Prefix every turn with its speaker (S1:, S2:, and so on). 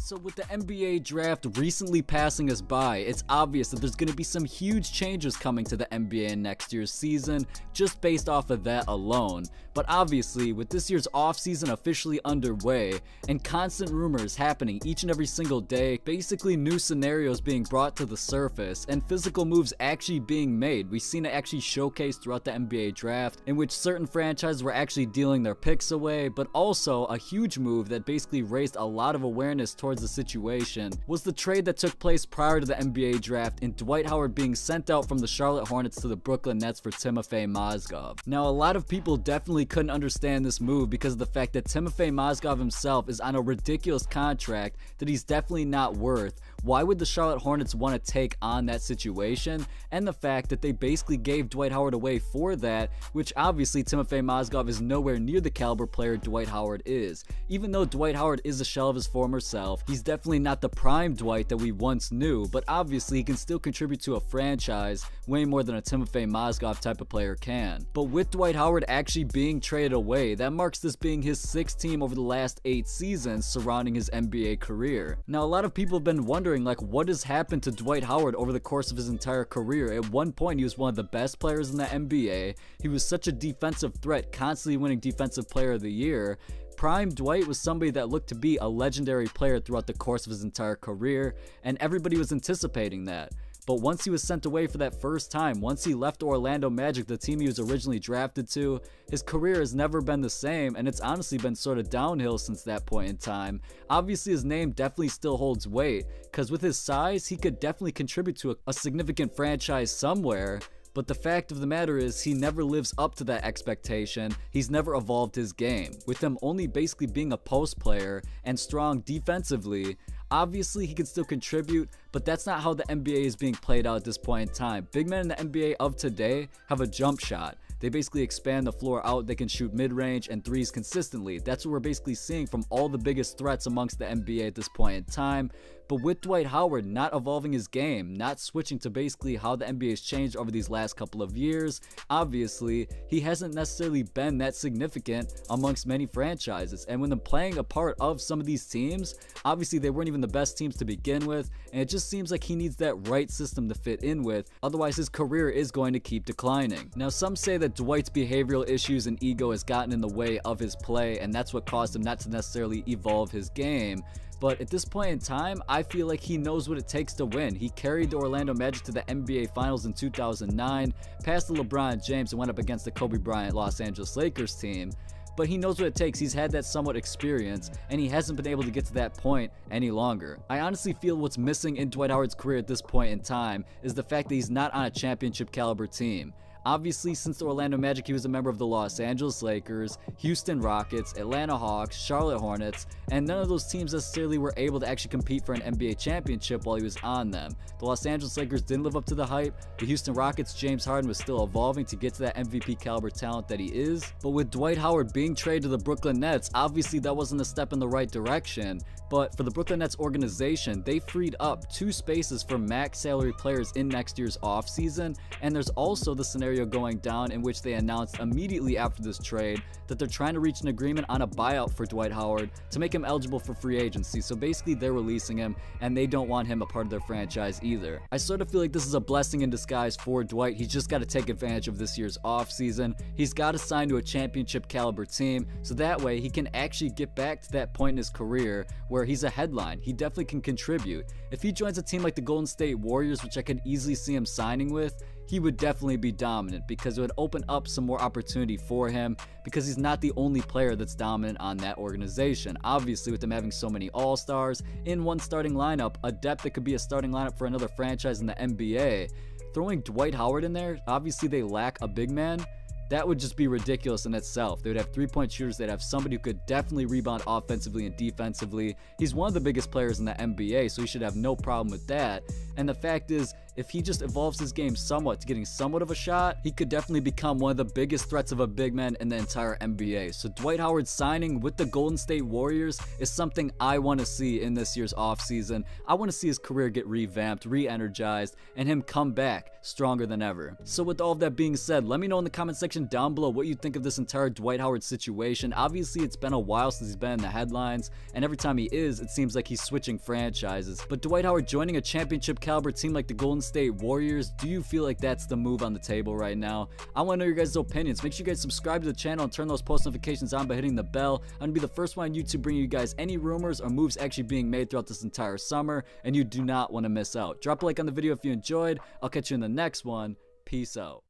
S1: So with the NBA draft recently passing us by, it's obvious that there's going to be some huge changes coming to the NBA in next year's season, just based off of that alone. But obviously, with this year's offseason officially underway, and constant rumors happening each and every single day, basically new scenarios being brought to the surface, and physical moves actually being made. We've seen it actually showcased throughout the NBA draft, in which certain franchises were actually dealing their picks away, but also a huge move that basically raised a lot of awareness towards the situation was the trade that took place prior to the NBA draft in Dwight Howard being sent out from the Charlotte Hornets to the Brooklyn Nets for Timofey Mozgov. Now, a lot of people definitely couldn't understand this move because of the fact that Timofey Mozgov himself is on a ridiculous contract that he's definitely not worth. Why would the Charlotte Hornets want to take on that situation? And the fact that they basically gave Dwight Howard away for that, which obviously Timofey Mozgov is nowhere near the caliber player Dwight Howard is. Even though Dwight Howard is a shell of his former self, he's definitely not the prime Dwight that we once knew, but obviously he can still contribute to a franchise way more than a Timofey Mozgov type of player can. But with Dwight Howard actually being traded away, that marks this being his 6th team over the last 8 seasons surrounding his NBA career. Now, a lot of people have been wondering, like, what has happened to Dwight Howard over the course of his entire career. At one point, he was one of the best players in the NBA. He was such a defensive threat, constantly winning Defensive Player of the Year. Prime Dwight was somebody that looked to be a legendary player throughout the course of his entire career, and everybody was anticipating that. But once he was sent away for that first time, once he left Orlando Magic, the team he was originally drafted to, his career has never been the same, and it's honestly been sort of downhill since that point in time. Obviously, his name definitely still holds weight, because with his size, he could definitely contribute to a significant franchise somewhere. But the fact of the matter is, he never lives up to that expectation. He's never evolved his game. With him only basically being a post player and strong defensively, obviously he can still contribute, but that's not how the NBA is being played out at this point in time. Big men in the NBA of today have a jump shot. They basically expand the floor out. They can shoot mid-range and threes consistently. That's what we're basically seeing from all the biggest threats amongst the NBA at this point in time. But with Dwight Howard not evolving his game, not switching to basically how the NBA has changed over these last couple of years, obviously he hasn't necessarily been that significant amongst many franchises. And when they're playing a part of some of these teams, obviously they weren't even the best teams to begin with, and it just seems like he needs that right system to fit in with, otherwise his career is going to keep declining. Now, some say that Dwight's behavioral issues and ego has gotten in the way of his play, and that's what caused him not to necessarily evolve his game. But at this point in time, I feel like he knows what it takes to win. He carried the Orlando Magic to the NBA Finals in 2009, passed the LeBron James, and went up against the Kobe Bryant Los Angeles Lakers team. But he knows what it takes. He's had that somewhat experience, and he hasn't been able to get to that point any longer. I honestly feel what's missing in Dwight Howard's career at this point in time is the fact that he's not on a championship caliber team. Obviously, since the Orlando Magic, he was a member of the Los Angeles Lakers, Houston Rockets, Atlanta Hawks, Charlotte Hornets, and none of those teams necessarily were able to actually compete for an NBA championship while he was on them. The Los Angeles Lakers didn't live up to the hype. The Houston Rockets, James Harden was still evolving to get to that MVP caliber talent that he is. But with Dwight Howard being traded to the Brooklyn Nets, obviously that wasn't a step in the right direction. But for the Brooklyn Nets organization, they freed up 2 spaces for max salary players in next year's offseason, and there's also the scenario going down in which they announced immediately after this trade that they're trying to reach an agreement on a buyout for Dwight Howard to make him eligible for free agency. So basically they're releasing him, and they don't want him a part of their franchise either. I sort of feel like this is a blessing in disguise for Dwight. He's just got to take advantage of this year's offseason. He's got to sign to a championship caliber team, so that way he can actually get back to that point in his career where he's a headline. He definitely can contribute. If he joins a team like the Golden State Warriors, which I could easily see him signing with, he would definitely be dominant because it would open up some more opportunity for him, because he's not the only player that's dominant on that organization. Obviously, with them having so many all-stars in one starting lineup, a depth that could be a starting lineup for another franchise in the NBA, throwing Dwight Howard in there, obviously they lack a big man. That would just be ridiculous in itself. They would have 3-point shooters. They'd have somebody who could definitely rebound offensively and defensively. He's one of the biggest players in the NBA, so he should have no problem with that. And the fact is, if he just evolves his game somewhat to getting somewhat of a shot, he could definitely become one of the biggest threats of a big man in the entire NBA. So Dwight Howard signing with the Golden State Warriors is something I want to see in this year's offseason. I want to see his career get revamped, re-energized, and him come back stronger than ever. So with all of that being said, let me know in the comment section down below what you think of this entire Dwight Howard situation. Obviously, it's been a while since he's been in the headlines, and every time he is, it seems like he's switching franchises. But Dwight Howard joining a championship caliber team like the Golden State Warriors, do you feel like that's the move on the table right now? I want to know your guys' opinions. Make sure you guys subscribe to the channel and turn those post notifications on by hitting the bell. I'm going to be the first one on YouTube bringing you guys any rumors or moves actually being made throughout this entire summer, and you do not want to miss out. Drop a like on the video if you enjoyed. I'll catch you in the next one. Peace out.